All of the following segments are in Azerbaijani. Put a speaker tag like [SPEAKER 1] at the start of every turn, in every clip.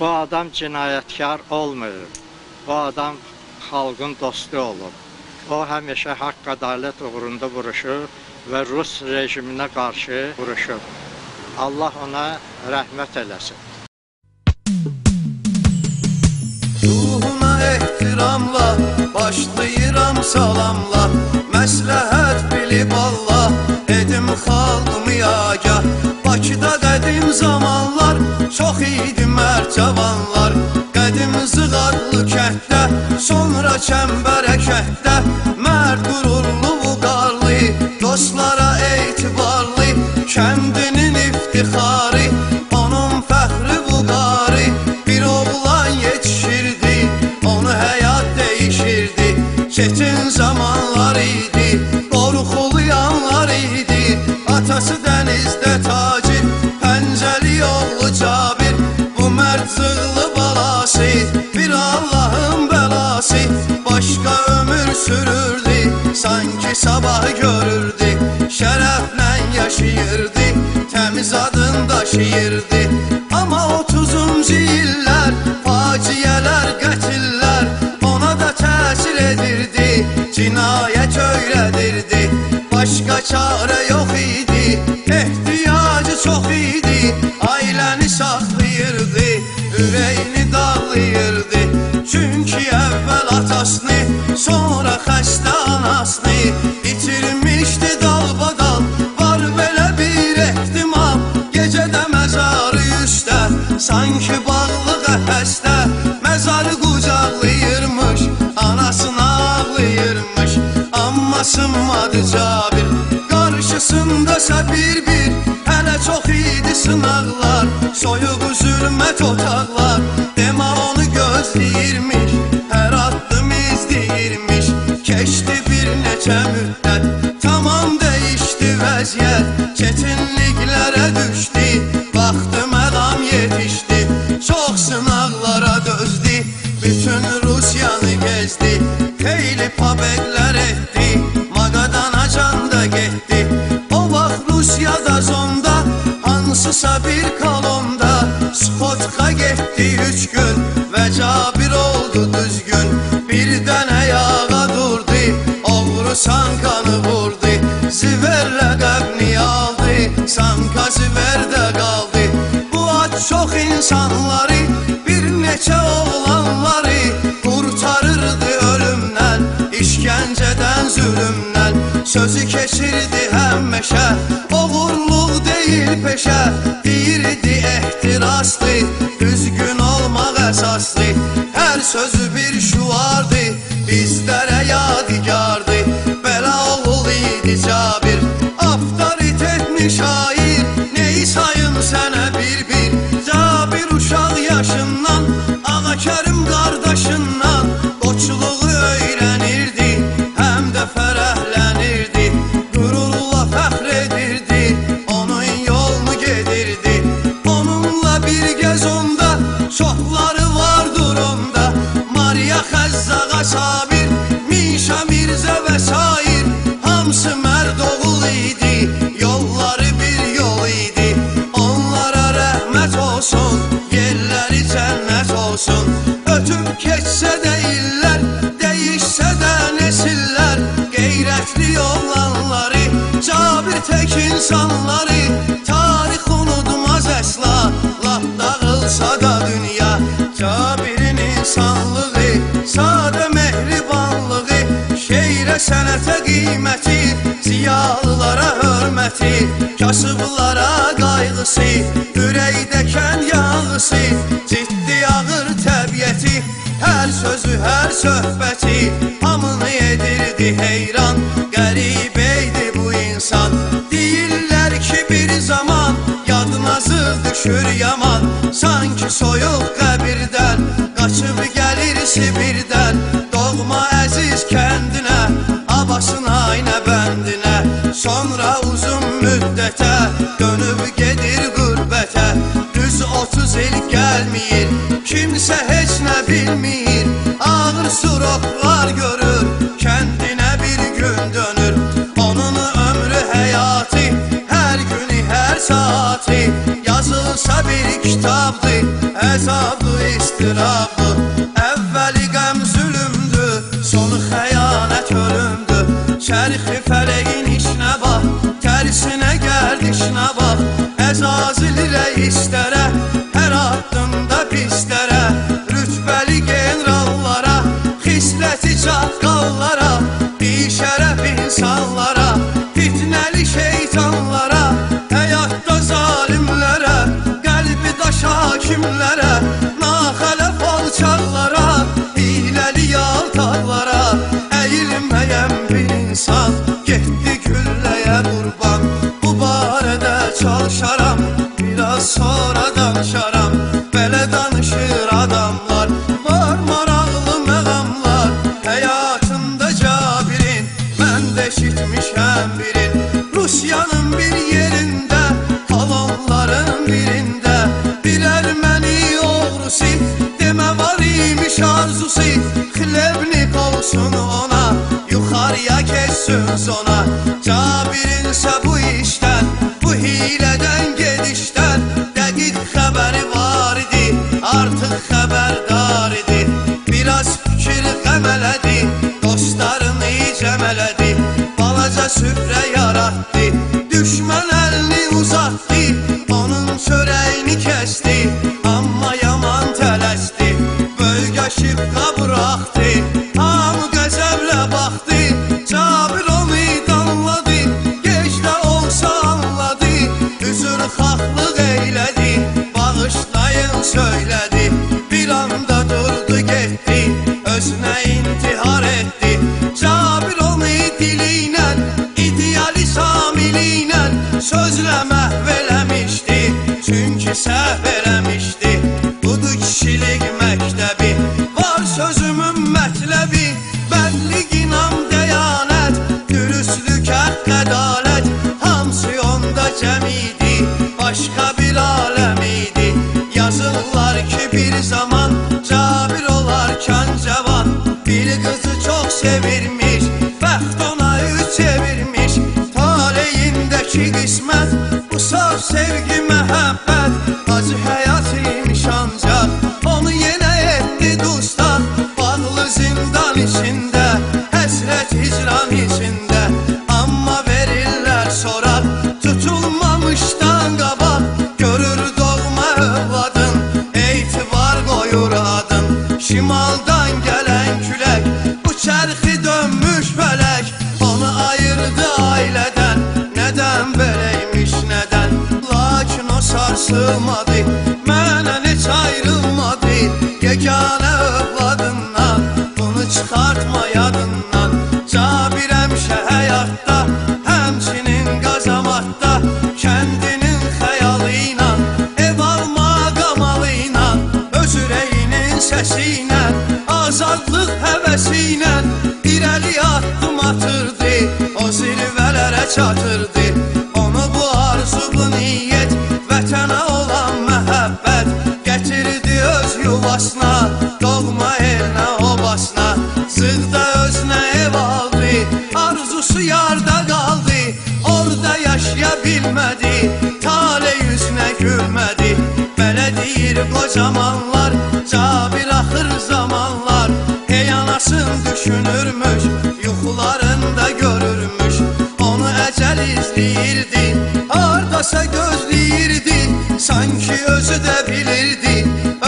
[SPEAKER 1] Bu adam cinayətkar olmuyor. Bu adam xalqın dostu olur. O həmişə haqq ədalət uğrunda vuruşur və Rus rejiminə qarşı vuruşur. Allah ona rəhmət eləsin.
[SPEAKER 2] Ruhuna ehtiramla, başlayıram salamla, məsləhət bilib Allah, edim xalqımı agah. Bakıda qədim zamanlar, çox idi mərd cavanlar, qədim zığadlı kənddə, sonra çəmbərə kənddə, mərd qürurlu vüqarlı, dostlara etibarlı, kəndinin iftixarı, onun fəxri vüqarı, bir oğlan yetişirdi, onu həyat dəyişirdi, çetin zamanlar idi, qorxulayanlar idi, atası dənizdə tacir, pəncəli oğlu Cabir, bu mərd zığlı balası, bir Allahın bəlası, başqa ömür sürürdü, sanki sabah görürdü, şərəflə yaşayırdı, təmiz adın daşıyırdı. Amma 30-cu illər, faciələr, qətillər ona da təsir edirdi, cinayət öyrədirdi, başqa çarə yox idi, ehtiyacı çox idi, ailəni saxlayırdı, ürəyini dağlayırdı. Çünki əvvəl atasını, sonra xəstə anasını itirmişdi dalbadal, var belə bir ehtimal, gecədə məzarı üstə, sanki bağlı qəfəsdə, məzarı qucaqlayırmış, anasını ağlayırmış, amma sınmadı Cabir, qarşısındasa bir-bir, hələ çox idi sınaqlar, soyuq zülmət otaqlar, demə onu gözləyirmiş, hər addım izləyirmiş, keçdi bir neçə müddət, tamam dəyişdi vəziyyət, çətinliklərə düşdü, vaxtı məqam yetişdi, çox sınaqlara dözdü, bütün Rusiyanı gezdi, xeyli pabedlər etdi, Maqadana can da getdi. O vaxt Rusiyada zonda, hansısa bir kolonda, Skotka getdi 3 gün və Cabir oldu düzgün, birdən ayağa durdu, oğru sankanı vurdu, Ziverlə qəbni aldı, sanka Ziverdə qaldı. Bu ad çox insanları, bir neçə oğlanları qurtarırdı ölümdən, işgəncədən, zülümdən, sözü keçirdi həmişə, oğurluq deyil peşə, deyirdi ehtiraslı, düzgün olmaq əsaslı, hər sözü bir şuardı, bizlərə yadigardı, belə oğul idi Cabir, avtoritetli şair, neyi sayım sənə bir-bir, Cabir uşaq yaşından, Ağa Kərim qardaşından, qoçluğu öyrənirdi, həm də fərəhlənirdi, qürurla fəxr edirdi, onun yolunu gedirdi, onunla birgə zonda, çoxları var durumda, Mariya Xəzzağa Sabir, Mişa Mirzə və sair, hamısı mərd oğul idi, yolları bir yol idi, onlara rəhmət olsun, yerləri cənnət olsun, ötüb keçsə də illər, dəyişsə də nesillər, qeyrətli oğlanları, Cabir tək insanları, tarix unutmaz əsla, lap dağılsa da dünya, Cabirin insanlığı, sadə mehribanlığı, şeirə sənətə qiyməti, ziyalılara hörməti, kasıblara qayğısı, ürəkdəkən yağısı, ciddi ağır təbiəti, hər sözü, hər söhbəti, hamını edirdi heyran, qəribə idi bu insan, deyirlər ki bir zaman, yadına zıl düşür yaman, sanki soyuq qəbirdən, qaçıb gəlir Sibirdən, doğma əziz kəndinə, abasına, aynə bəndinə, sonra uzun müddətə, dönüb gedir qürbətə, düz 30 il gəlməyir, kimsə heç nə bilmir, ağır suroqlar görür, kəndinə bir gün dönür, onun ömrü həyatı, hər günü, hər saati, yazılsa bir kitabdır, Əzablı, istirablı, əvvəli qəm zülümdür, sonu xəyanət ölümdür. Çərxi fələyin işinə bax, tərsinə gərdişinə bax. Əzazil rəislərə, hər addımda pislərə, rütbəli generallara, xisləti çaqqallara, bişərəf insanlara, fitnəli şeytanlara, həyatda zalimlərə, qəlbi daş hakimlərə, naxələf alçaqlara, hiləli yaltaqlara, əyilməyən bir insan getdi gülləyə qurban. Bu barədə çalışaram, biraz sonra danışaram. Belə danışır adamlar, var maraqlı məqamlar. Həyatında Cabirin mən də eşitmişəm birin. Rusiyanın bir yerində, halonların birində, bir erməni oğrusu, demə var imiş arzusu. Xlebnik olsun ona, yuxarıya keçsin zona. Cabirinsə bu işdən, bu hilədən gedişdən dəqiq xəbəri var idi, artıq xəbərdar idi. Biraz fikir qəmələdi, dostlarını cəmələdi, balaca süfrə yaratdı, düşmən əlini uzatdı, onun çörəyini kəsdi, amma yaman tələsdi, bölgə şifqa buraxdı, hamı qəzəblə baxdı. Cabir onu danladı, gec də olsa anladı, üzrxahlıq eylədi, bağışlayın söylədi. Bir anda durdu getdi, özünə intihar etdi. Cabir onu diliylə, idealist amiliylə sözlə məhv eləmişdi, çünki səhv eləmişdi. Budur kişilik məktəbi, var sözümün mətləbi, bəllik inam dəyanət, dürüstlük haqq ədalət, hamısı onda cəm idi, başqa bir aləm idi. Yazırlar ki bir zaman Cabir olarkən cavan, bir qızı çox sevirmiş, bəxt ona üç çevirmiş. Taleyindəki qismət, bu saf sevgi məhəbbət, acı həyat imiş ancaq, onu yenə etdi dustan. Bağlı zindan içində, həsrət hicran içində, amma verirlər sorar, tutulmamışdan qabaq. Görür doğma övladın, etibar qoyur adın, şimaldan gələn külək, bu çərxi dönmüş fələk, onu ayırdı ailədən. Nədən beləymiş nədən, lakin o sarsılmadı, mənə heç ayrılmadı. Yeganə övladından, bunu çıxartma yadından. Cabir həmişə həyatda, həmçinin qazamatda, kəndinin xəyalı ilə, ev alma qamalı ilə, öz ürəyinin səsi ilə, azadlıq həvəsi ilə irəli addım atırdı, o zirvələrə çatırdı. Onu bu arzu, bu niyyət, vətənə olan məhəbbət gətirdi öz yuvasına, doğma elinə, obasına. Sığda özünə ev aldı, arzusu yarda qaldı, orada yaşaya bilmədi, tale yüzünə gülmədi. Belə deyir qocamanlar, Cabir axır zamanlar, hey anasın düşünürmüş, yuxularında görürmüş. Onu əcəl izləyirdi, hardasa gözləyirdi, sanki özü də bilirdi,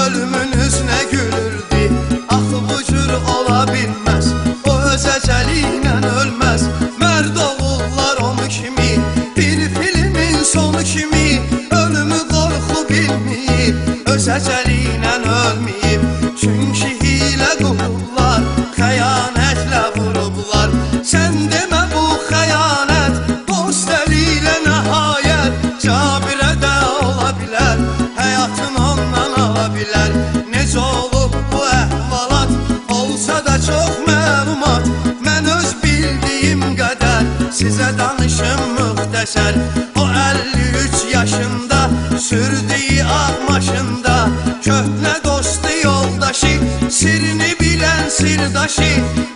[SPEAKER 2] ölümün üzünə gülürdü. Axı bu cür ola bilməz, o öz əcəli ilə ölməz. Mərd oğullar onu kimi, bir filmin sonu kimi, ölümü qorxu bilməyib, öz əcəli ilə ölməyib. Çünki hilə qurublar, xəyanətlə vurublar. Sən demə bu xəyanət, dost əli ilə nəhayət, Cabirə də ola bilər, həyatın ondan ala bilər. Necə olub bu əhvalat, olsa da çox məlumat, mən öz bildiyim qədər sizə danışım müxtəsər. O 53 yaşında, sürdüyü ağ maşında, köhnə dostu yoldaşı, sirrini bilən sirdaşı,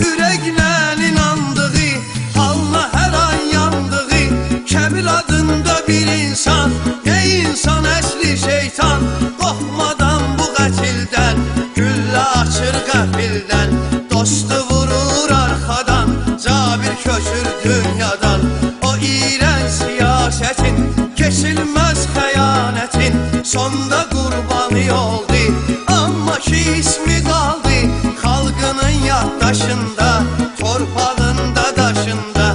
[SPEAKER 2] ürəklə inandığı, halına hər an yandığı, Kəbil adında bir insan, ey insan əsli şeytan, qorxmadan bu Cabiri oldu, amma ki ismi qaldı xalqının yaddaşında, torpağında, daşında.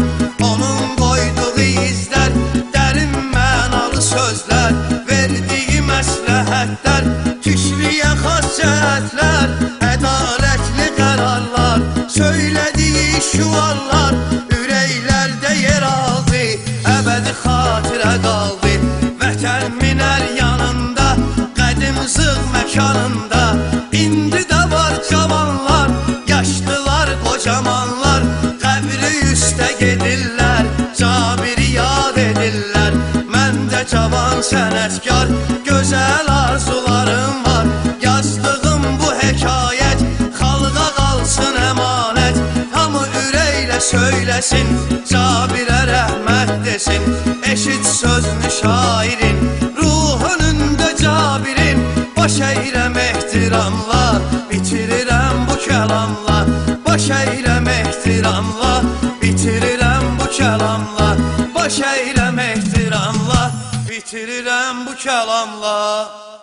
[SPEAKER 2] Onun qoyduğu izlər, dərin mənalı sözlər, verdiyi məsləhətlər, kişliyə xas cəhətlər, ədalətli qərarlar, söylədiyi şüarlar ürəklərdə yer aldı, əbədi xatirə qaldı. Vətən minər yanında, qədim zığ məkanında, indi də var cavanlar, yaşlılar, qocamanlar, qəbri üstə gedirlər, Cabiri yad edirlər. Mən də cavan sənətkar, gözəl arzularım var, yazdığım bu hekayət xalqa qalsın əmanət. Hamı ürəklə söyləsin, Cabirə rəhmət desin. Eşit sözünü şairin, ruhun öndə Cabirin. Baş əyrəm ehtiramla, bitirirəm bu kəlamla. Baş əyrəm ehtiramla, bitirirəm bu kəlamla. Baş əyrəm ehtiramla, bitirirəm bu kəlamla.